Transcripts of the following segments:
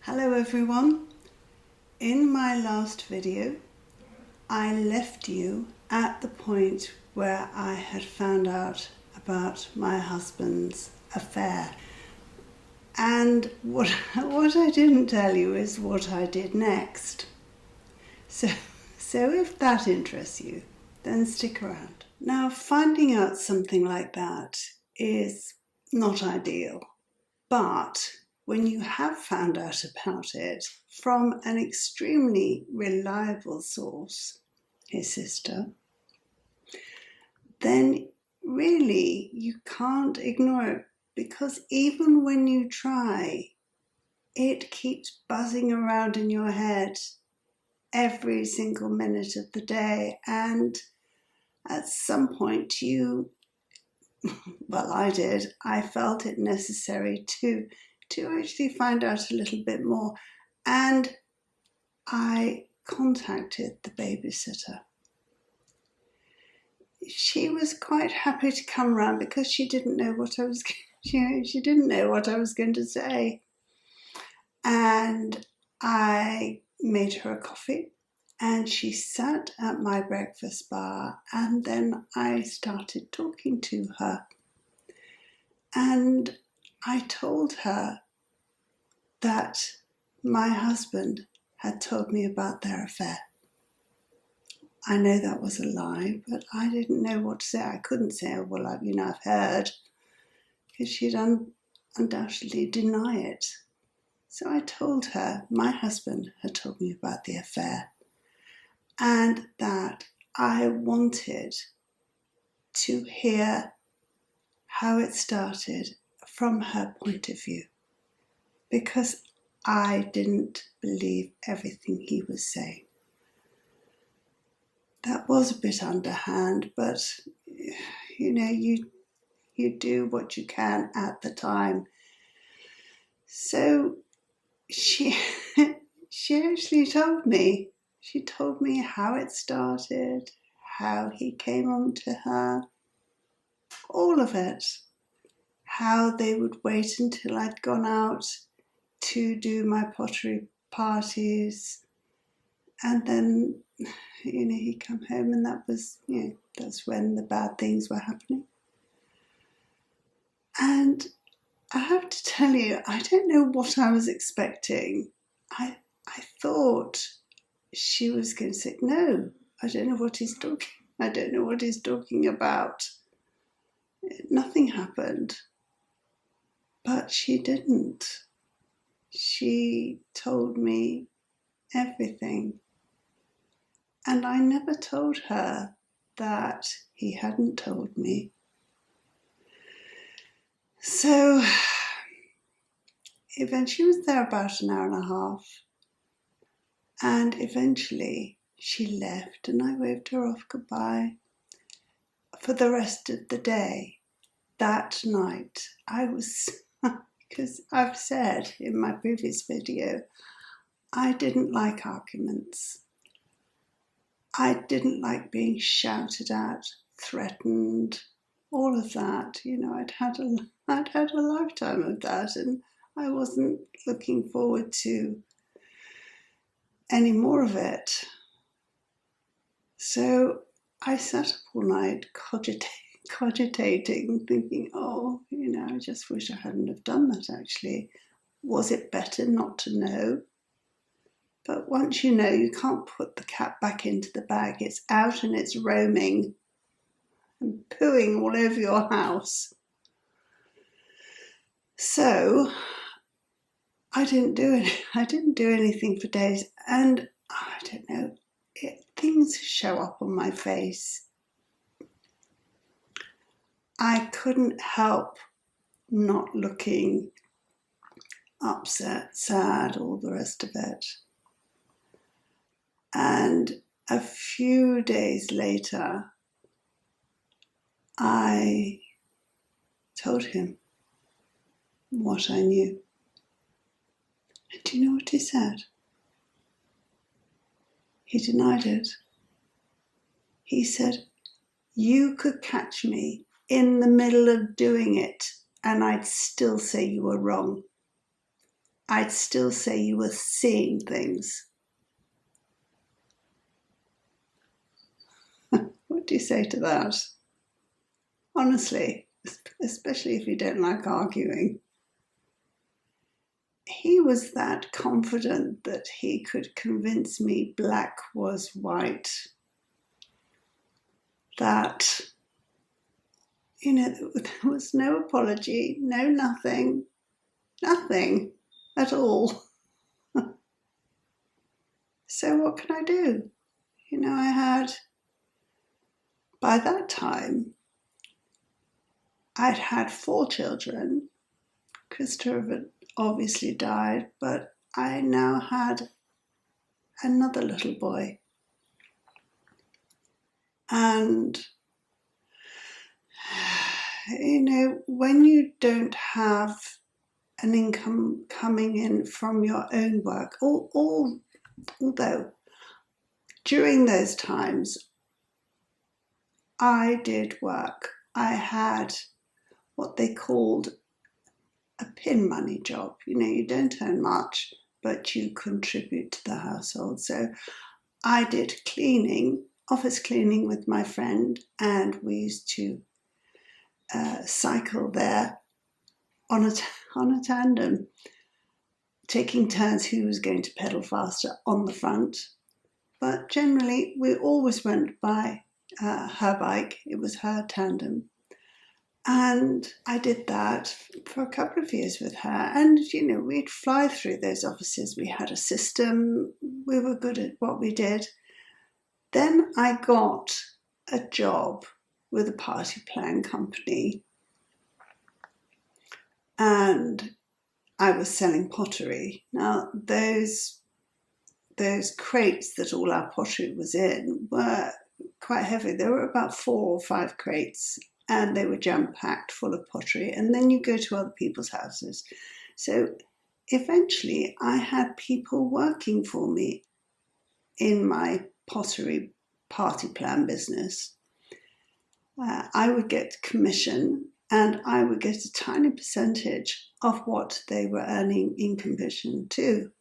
Hello everyone. In my last video, I left you at the point where I had found out about my husband's affair. And what I didn't tell you is what I did next. So if that interests you, then stick around. Now, finding out something like that is not ideal, but when you have found out about it from an extremely reliable source, his sister, then really you can't ignore it, because even when you try, it keeps buzzing around in your head every single minute of the day. And at some point I felt it necessary to actually find out a little bit more. And I contacted the babysitter. She was quite happy to come round because she didn't know what I was going to say. And I made her a coffee and she sat at my breakfast bar, and then I started talking to her. And I told her that my husband had told me about their affair. I know that was a lie, but I didn't know what to say. I couldn't say, oh, well, I've heard, because she'd undoubtedly deny it. So I told her my husband had told me about the affair and that I wanted to hear how it started from her point of view, because I didn't believe everything he was saying. That was a bit underhand, but you do what you can at the time. So she actually told me. She told me how it started, how he came on to her, all of it. How they would wait until I'd gone out to do my pottery parties, and then he'd come home, and that's when the bad things were happening. And I have to tell you, I don't know what I was expecting. I thought she was going to say, no, I don't know what he's talking about. Nothing happened. But she didn't. She told me everything. And I never told her that he hadn't told me. So eventually, she was there about an hour and a half. And eventually she left, and I waved her off goodbye. For the rest of the day, that night, I was, because I've said in my previous video, I didn't like arguments. I didn't like being shouted at, threatened, all of that. I'd had a lifetime of that, and I wasn't looking forward to any more of it. So I sat up all night cogitating, thinking, I just wish I hadn't have done that actually. Was it better not to know? But once you know, you can't put the cat back into the bag. It's out and it's roaming and pooing all over your house. So I didn't do anything for days, and I don't know, things show up on my face. I couldn't help not looking upset, sad, all the rest of it. And a few days later, I told him what I knew. And do you know what he said? He denied it. He said, you could catch me in the middle of doing it and I'd still say you were wrong. I'd still say you were seeing things. What do you say to that? Honestly, especially if you don't like arguing. He was that confident that he could convince me black was white. That, there was no apology, no nothing at all. So what can I do? I had, by that time, I'd had 4 children. Christopher obviously died, but I now had another little boy. And, when you don't have an income coming in from your own work, although during those times I did work, I had what they called a pin money job. You don't earn much, but you contribute to the household. So I did cleaning, office cleaning with my friend, and we used to cycle there on a tandem, taking turns who was going to pedal faster on the front. But generally, we always went by her bike. It was her tandem. And I did that for a couple of years with her. And, we'd fly through those offices. We had a system. We were good at what we did. Then I got a job with a party plan company. And I was selling pottery. Now, those crates that all our pottery was in were quite heavy. There were about 4 or 5 crates, and they were jam-packed full of pottery. And then you go to other people's houses. So eventually I had people working for me in my pottery party plan business. I would get commission, and I would get a tiny percentage of what they were earning in commission too.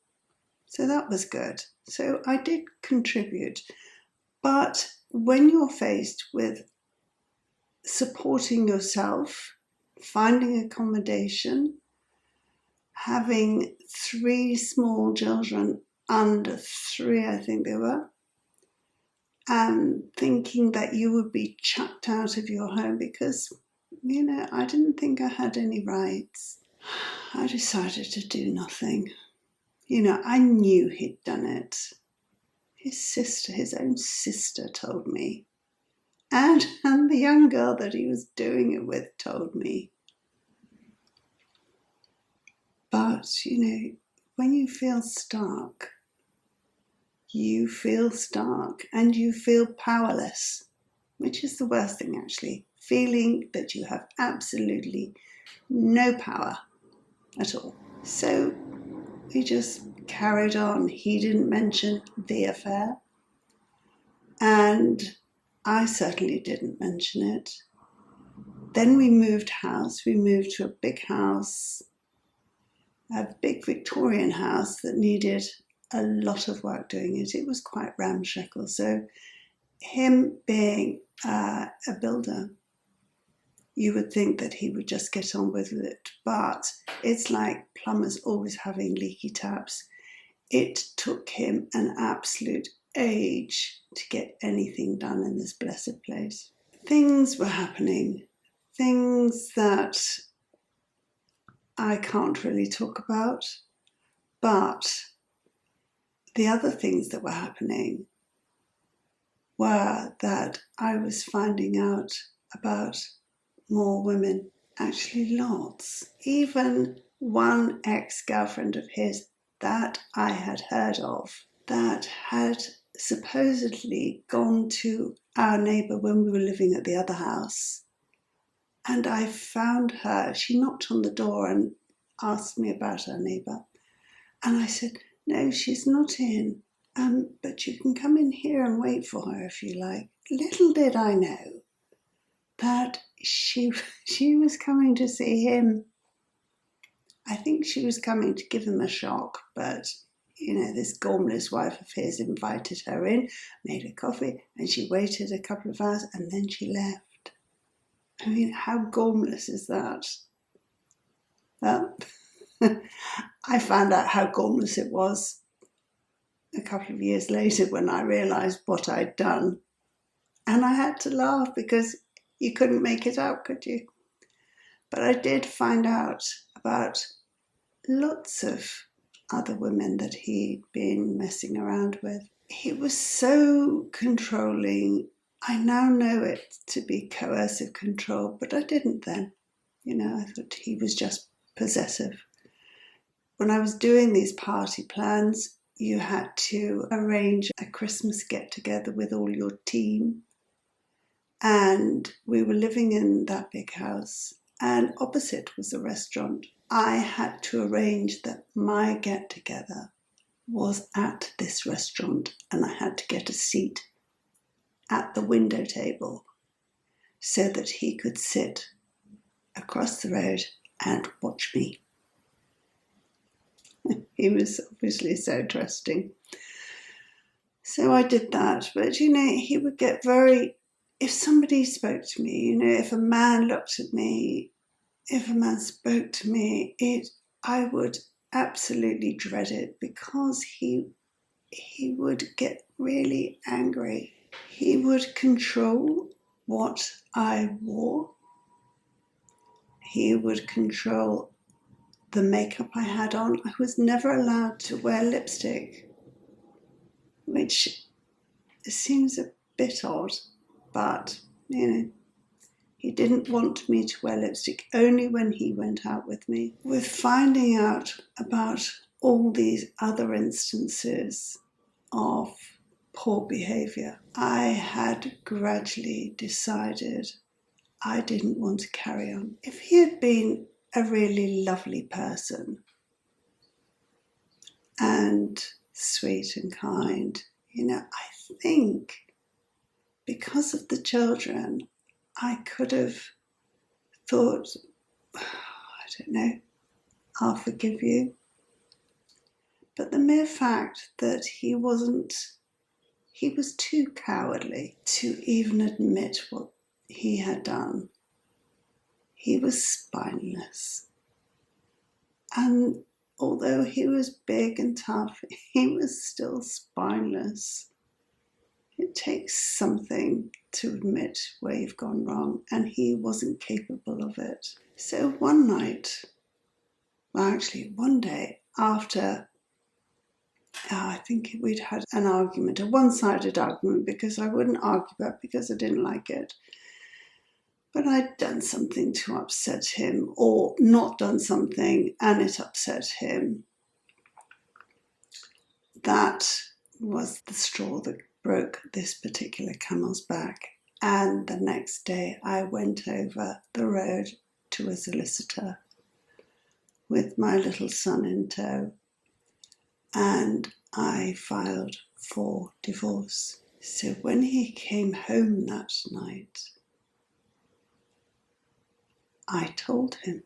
So that was good. So I did contribute. But when you're faced with supporting yourself, finding accommodation, having 3 small children, under 3 I think they were, and thinking that you would be chucked out of your home because, I didn't think I had any rights, I decided to do nothing. I knew he'd done it. His own sister told me. And the young girl that he was doing it with told me. But, when you feel stuck and you feel powerless, which is the worst thing actually, feeling that you have absolutely no power at all. So we just carried on. He didn't mention the affair, and I certainly didn't mention it. Then we moved house. We moved to a big house, a big Victorian house that needed a lot of work doing it. It was quite ramshackle. So him being a builder, you would think that he would just get on with it. But it's like plumbers always having leaky taps. It took him an absolute age to get anything done in this blessed place. Things were happening, things that I can't really talk about, but the other things that were happening were that I was finding out about more women, actually lots. Even one ex-girlfriend of his that I had heard of that had supposedly gone to our neighbour when we were living at the other house. And I found her. She knocked on the door and asked me about our neighbour. And I said, no, she's not in, but you can come in here and wait for her if you like. Little did I know that she was coming to see him. I think she was coming to give him a shock, but this gormless wife of his invited her in, made her coffee, and she waited a couple of hours and then she left. I mean, how gormless is that? Well, I found out how gormless it was a couple of years later when I realised what I'd done. And I had to laugh because you couldn't make it out, could you? But I did find out about lots of other women that he'd been messing around with. He was so controlling. I now know it to be coercive control, but I didn't then. I thought he was just possessive. When I was doing these party plans, you had to arrange a Christmas get-together with all your team. And we were living in that big house, and opposite was a restaurant. I had to arrange that my get-together was at this restaurant, and I had to get a seat at the window table so that he could sit across the road and watch me. He was obviously so trusting. So I did that, but he would get very, if somebody spoke to me, if a man looked at me, if a man spoke to me, I would absolutely dread it because he would get really angry. He would control what I wore. He would control the makeup I had on. I was never allowed to wear lipstick, which seems a bit odd, but, he didn't want me to wear lipstick only when he went out with me. With finding out about all these other instances of poor behaviour, I had gradually decided I didn't want to carry on. If he had been a really lovely person and sweet and kind, I think because of the children, I could have thought, I don't know, I'll forgive you. But the mere fact that he was too cowardly to even admit what he had done. He was spineless. And although he was big and tough, he was still spineless. It takes something to admit where you've gone wrong, and he wasn't capable of it. So one day after, I think we'd had an argument, a one-sided argument, because I wouldn't argue about because I didn't like it. But I'd done something to upset him, or not done something and it upset him. That was the straw that broke this particular camel's back. And the next day I went over the road to a solicitor with my little son in tow, and I filed for divorce. So when he came home that night, I told him,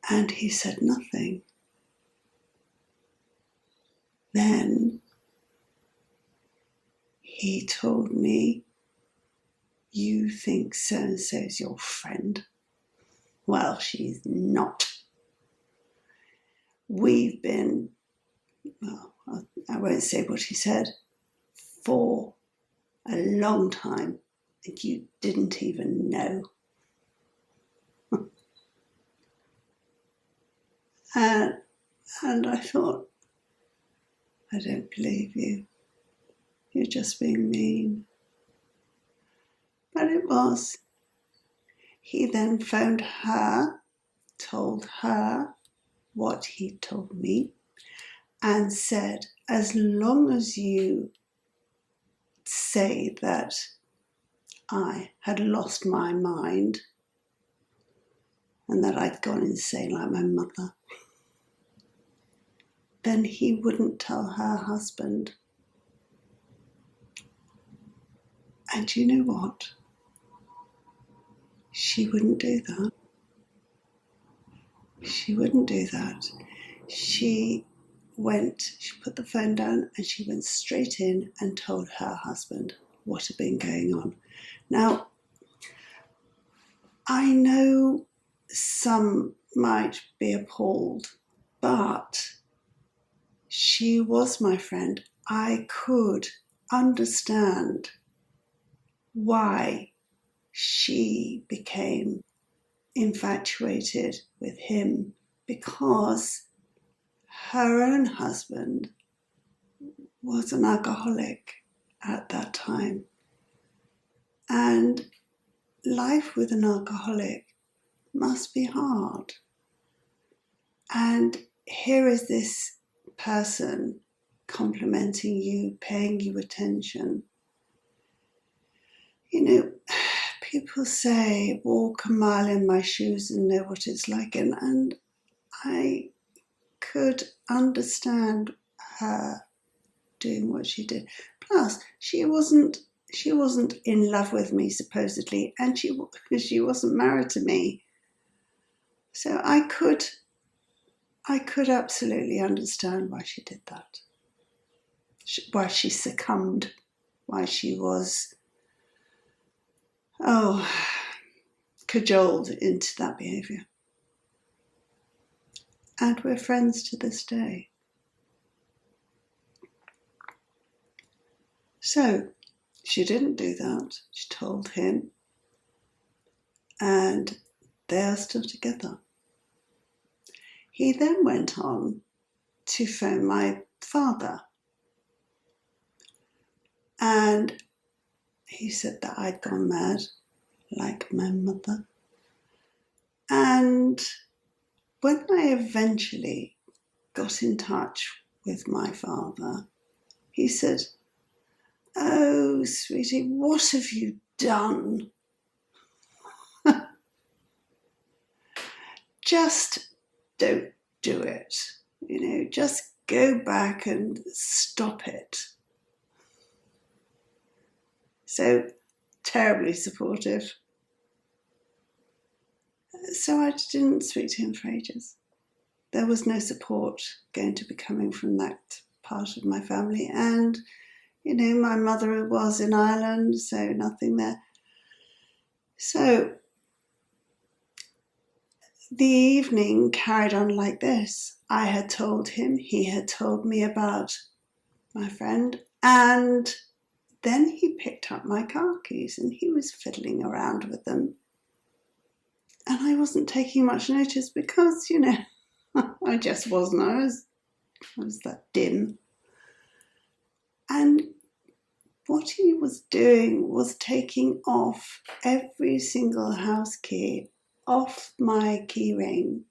and he said nothing. Then he told me, "You think so-and-so's your friend? Well, she's not. We've been," well, I won't say what he said, "for a long time, and you didn't even know." And I thought, I don't believe you. You're just being mean. But it was. He then phoned her, told her what he told me, and said, as long as you say that I had lost my mind and that I'd gone insane like my mother, then he wouldn't tell her husband. And you know what? She wouldn't do that. She wouldn't do that. She put the phone down and she went straight in and told her husband what had been going on. Now, I know some might be appalled, but she was my friend. I could understand why she became infatuated with him, because her own husband was an alcoholic at that time. And life with an alcoholic must be hard. And here is this person complimenting you, paying you attention. You know, people say, walk a mile in my shoes and know what it's like. And I could understand her doing what she did. Plus, she wasn't in love with me, supposedly, and she wasn't married to me. So I could absolutely understand why she did that, why she succumbed, why she was, cajoled into that behaviour. And we're friends to this day. So she didn't do that. She told him, and they are still together. He then went on to phone my father, and he said that I'd gone mad, like my mother. And when I eventually got in touch with my father, he said, "Oh, sweetie, what have you done? Just don't do it. Just go back and stop it." So terribly supportive. So I didn't speak to him for ages. There was no support going to be coming from that part of my family. And, my mother was in Ireland, so nothing there. So the evening carried on like this. I had told him, he had told me about my friend, and then he picked up my car keys and he was fiddling around with them. And I wasn't taking much notice because, I just wasn't. I was that dim. And what he was doing was taking off every single house key off my key ring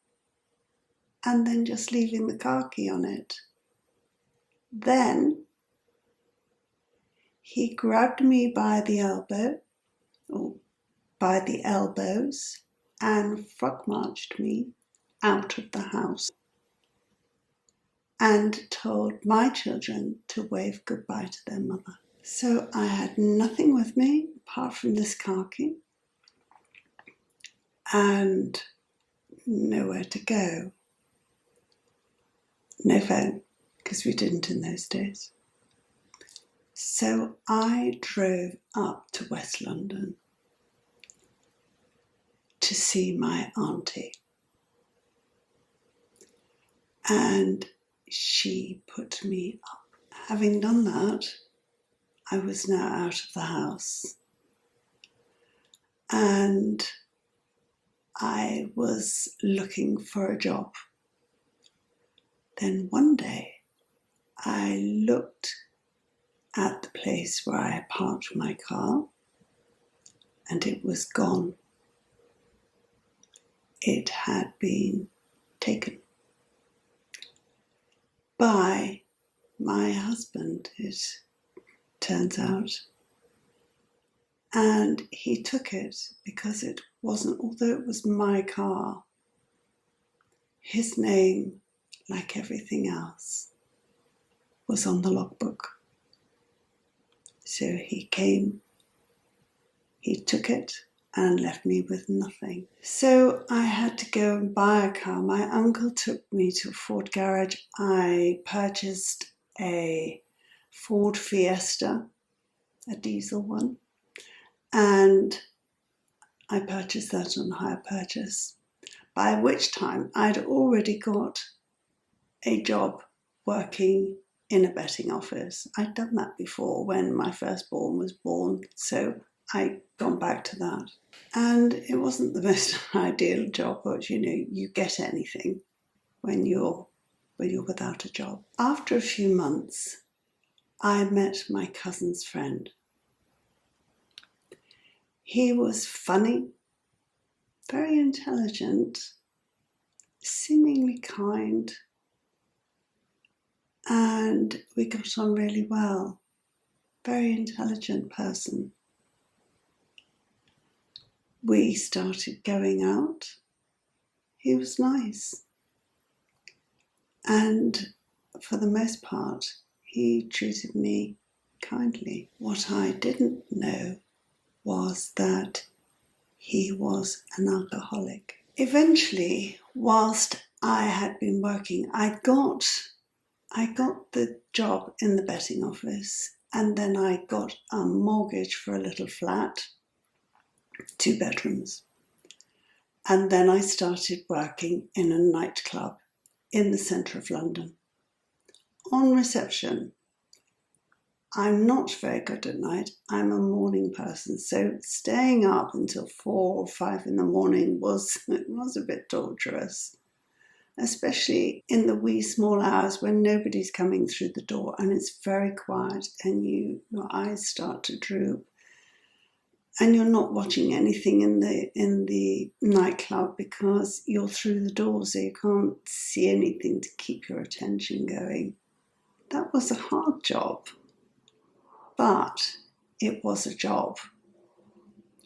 and then just leaving the car key on it. Then he grabbed me by the elbows, and frog marched me out of the house and told my children to wave goodbye to their mother. So I had nothing with me apart from this car key and nowhere to go. No phone, because we didn't in those days. So I drove up to West London to see my auntie. And she put me up. Having done that, I was now out of the house. And I was looking for a job. Then one day, I looked at the place where I had parked my car, and it was gone. It had been taken by my husband, it turns out. And he took it because it wasn't, although it was my car, his name, like everything else, was on the logbook. So he came, he took it, and left me with nothing. So I had to go and buy a car. My uncle took me to a Ford garage. I purchased a Ford Fiesta, a diesel one, and I purchased that on hire purchase, by which time I'd already got a job working in a betting office. I'd done that before when my firstborn was born, so I'd gone back to that. And it wasn't the most ideal job, but you get anything when you're without a job. After a few months, I met my cousin's friend. He was funny, very intelligent, seemingly kind, and we got on really well. Very intelligent person. We started going out. He was nice. And for the most part, he treated me kindly. What I didn't know was that he was an alcoholic. Eventually, whilst I had been working, I got the job in the betting office, and then I got a mortgage for a little flat, 2 bedrooms. And then I started working in a nightclub in the centre of London. On reception. I'm not very good at night. I'm a morning person, so staying up until 4 or 5 in the morning was a bit torturous, especially in the wee small hours when nobody's coming through the door and it's very quiet and your eyes start to droop. And you're not watching anything in the nightclub because you're through the door, so you can't see anything to keep your attention going. That was a hard job, but it was a job.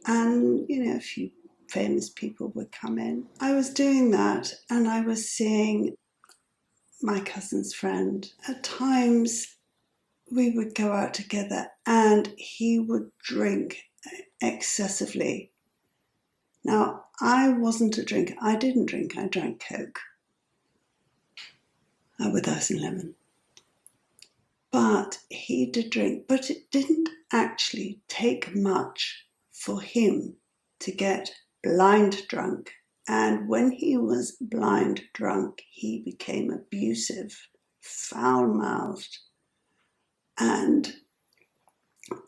And, a few famous people would come in. I was doing that and I was seeing my cousin's friend. At times we would go out together and he would drink excessively. Now, I wasn't a drinker. I didn't drink. I drank Coke with ice and lemon. But he did drink. But it didn't actually take much for him to get blind drunk. And when he was blind drunk, he became abusive, foul-mouthed, and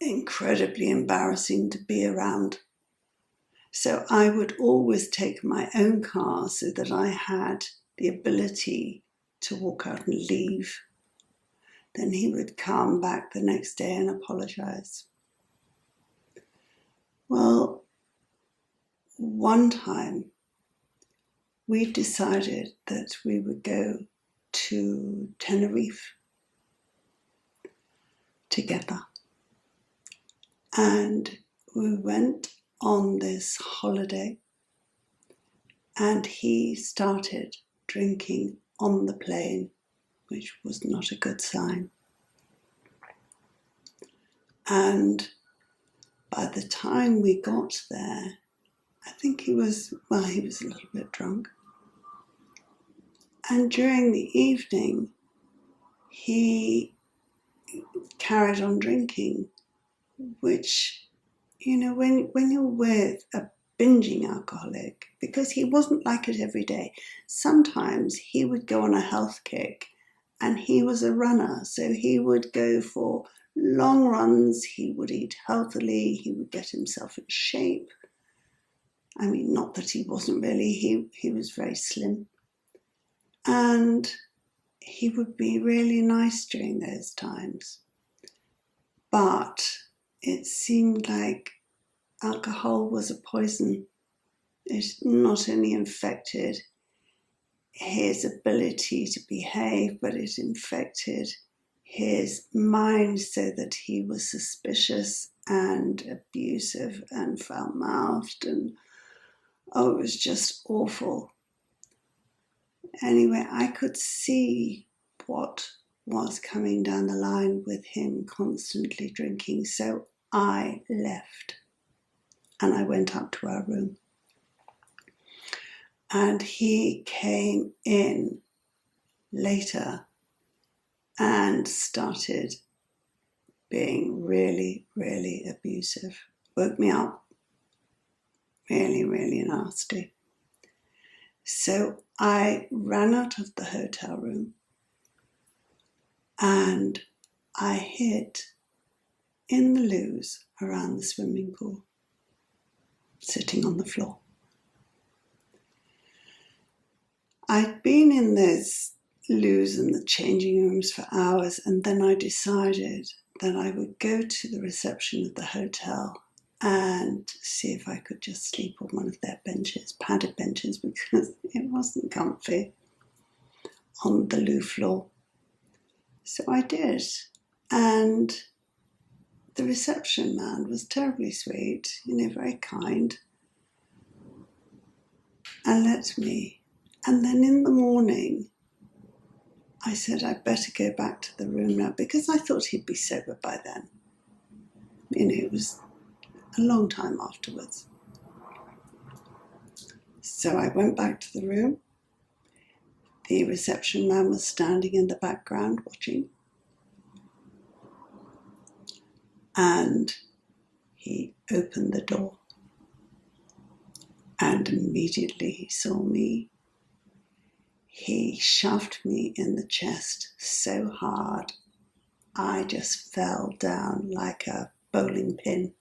incredibly embarrassing to be around. So I would always take my own car so that I had the ability to walk out and leave. Then he would come back the next day and apologize. Well, one time we decided that we would go to Tenerife together. And we went on this holiday and he started drinking on the plane, which was not a good sign. And by the time we got there, I think he was a little bit drunk. And during the evening, he carried on drinking, which, when you're with a binging alcoholic, because he wasn't like it every day. Sometimes he would go on a health kick and he was a runner. So he would go for long runs, he would eat healthily, he would get himself in shape. I mean, not that he wasn't really, he was very slim. And he would be really nice during those times. But it seemed like alcohol was a poison. It not only infected his ability to behave, but it infected his mind so that he was suspicious and abusive and foul-mouthed, and it was just awful. Anyway, I could see what was coming down the line with him constantly drinking, so I left. and I went up to our room. And he came in later and started being really, really abusive. Woke me up. Really, really nasty. So I ran out of the hotel room and I hid in the loos around the swimming pool, sitting on the floor. I'd been in those loos and the changing rooms for hours, and then I decided that I would go to the reception of the hotel and see if I could just sleep on one of their benches, padded benches, because it wasn't comfy on the loo floor. So I did, and the reception man was terribly sweet, very kind, and let me. And then in the morning, I said I'd better go back to the room now, because I thought he'd be sober by then. It was a long time afterwards. So I went back to the room. The reception man was standing in the background watching. And he opened the door. And immediately he saw me. He shoved me in the chest so hard, I just fell down like a bowling pin,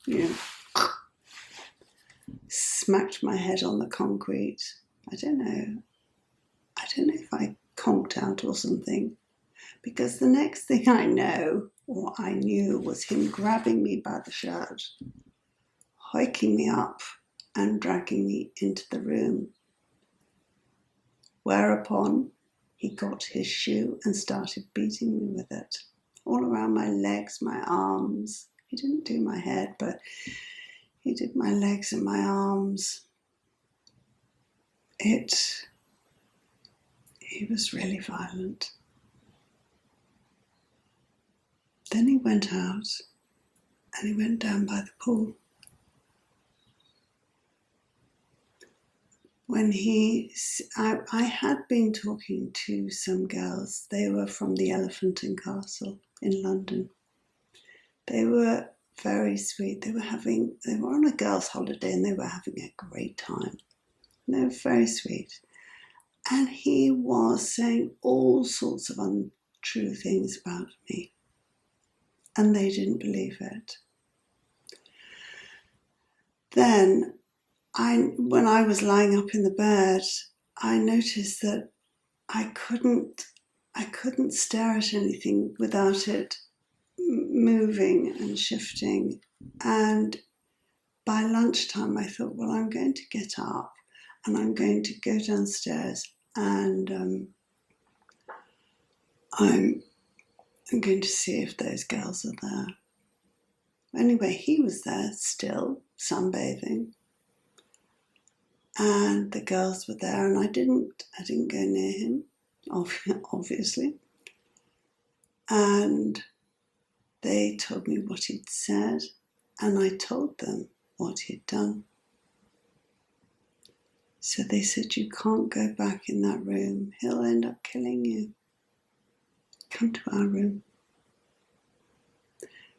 Smacked my head on the concrete. I don't know if I conked out or something, because the next thing I knew was him grabbing me by the shirt, hoiking me up and dragging me into the room. Whereupon he got his shoe and started beating me with it, all around my legs, my arms. He didn't do my head, but he did my legs and my arms. He was really violent. Then he went out and he went down by the pool. I had been talking to some girls. They were from the Elephant and Castle in London. They were very sweet. They were on a girls' holiday and they were having a great time. They were very sweet. And he was saying all sorts of untrue things about me. And they didn't believe it. Then, when I was lying up in the bed, I noticed that I couldn't stare at anything without it moving and shifting. And by lunchtime, I thought, well, I'm going to get up and I'm going to go downstairs and I'm going to see if those girls are there. Anyway, he was there still, sunbathing. And the girls were there, and I didn't go near him, obviously. And they told me what he'd said, and I told them what he'd done. So they said, you can't go back in that room. He'll end up killing you. Come to our room.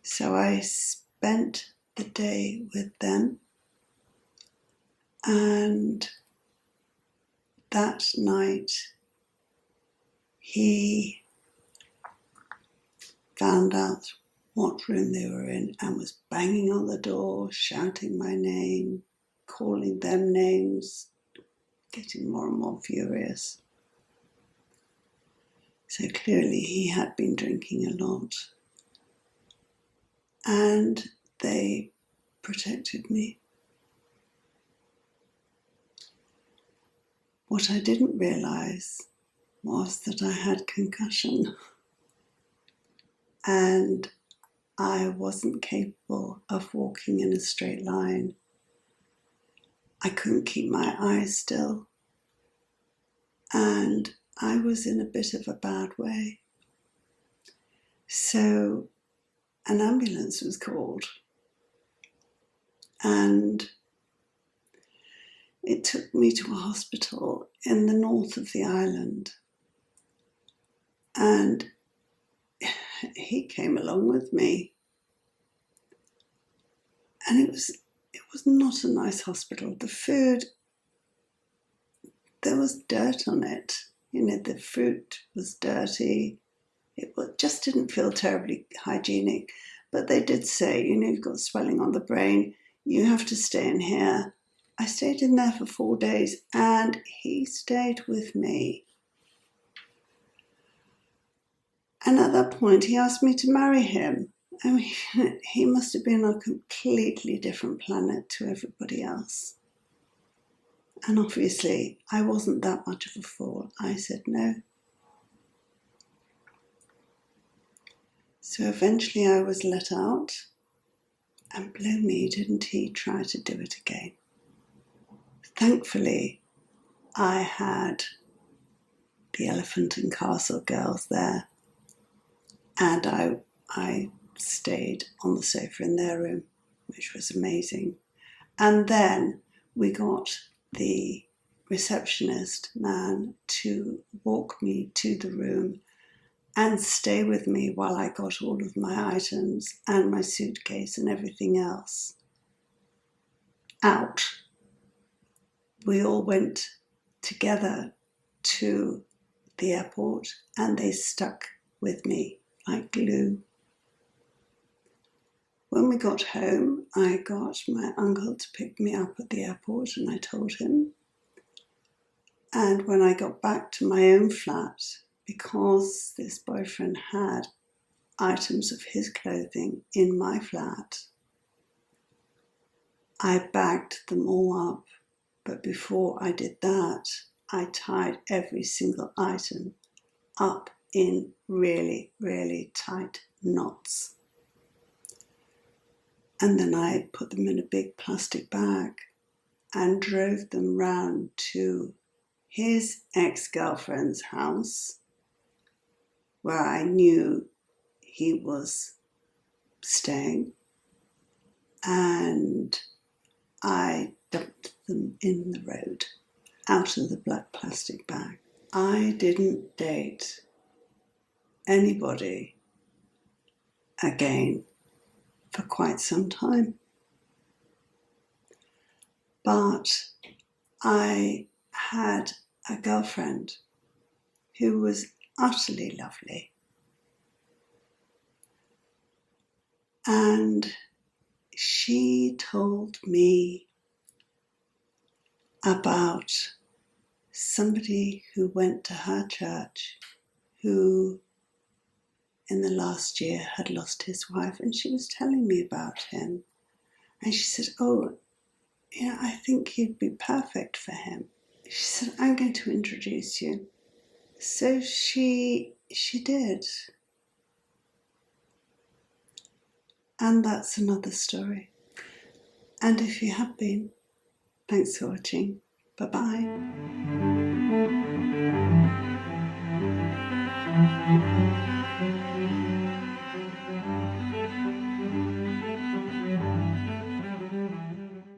So I spent the day with them. And that night, he found out what room they were in and was banging on the door, shouting my name, calling them names, getting more and more furious. So clearly he had been drinking a lot. And they protected me. What I didn't realise was that I had concussion and I wasn't capable of walking in a straight line. I couldn't keep my eyes still and I was in a bit of a bad way. So an ambulance was called and it took me to a hospital in the north of the island. And he came along with me. And it was not a nice hospital. The food, there was dirt on it. The fruit was dirty. It just didn't feel terribly hygienic. But they did say, you've got swelling on the brain. You have to stay in here. I stayed in there for 4 days and he stayed with me. And at that point, he asked me to marry him. I mean, he must have been on a completely different planet to everybody else. And obviously, I wasn't that much of a fool. I said no. So eventually I was let out. And blow me, didn't he try to do it again? Thankfully, I had the Elephant and Castle girls there. And I stayed on the sofa in their room, which was amazing. And then we got the receptionist man to walk me to the room and stay with me while I got all of my items and my suitcase and everything else out. We all went together to the airport and they stuck with me like glue. When we got home, I got my uncle to pick me up at the airport and I told him. And when I got back to my own flat, because this boyfriend had items of his clothing in my flat, I bagged them all up. But before I did that, I tied every single item up in really, really tight knots. And then I put them in a big plastic bag and drove them round to his ex-girlfriend's house, where I knew he was staying, and I dumped them in the road, out of the black plastic bag. I didn't date anybody again for quite some time. But I had a girlfriend who was utterly lovely. And she told me about somebody who went to her church who in the last year had lost his wife, and she was telling me about him. And she said, I think you'd be perfect for him. She said, I'm going to introduce you. So she did. And that's another story. And if you have been, thanks for watching. Bye-bye.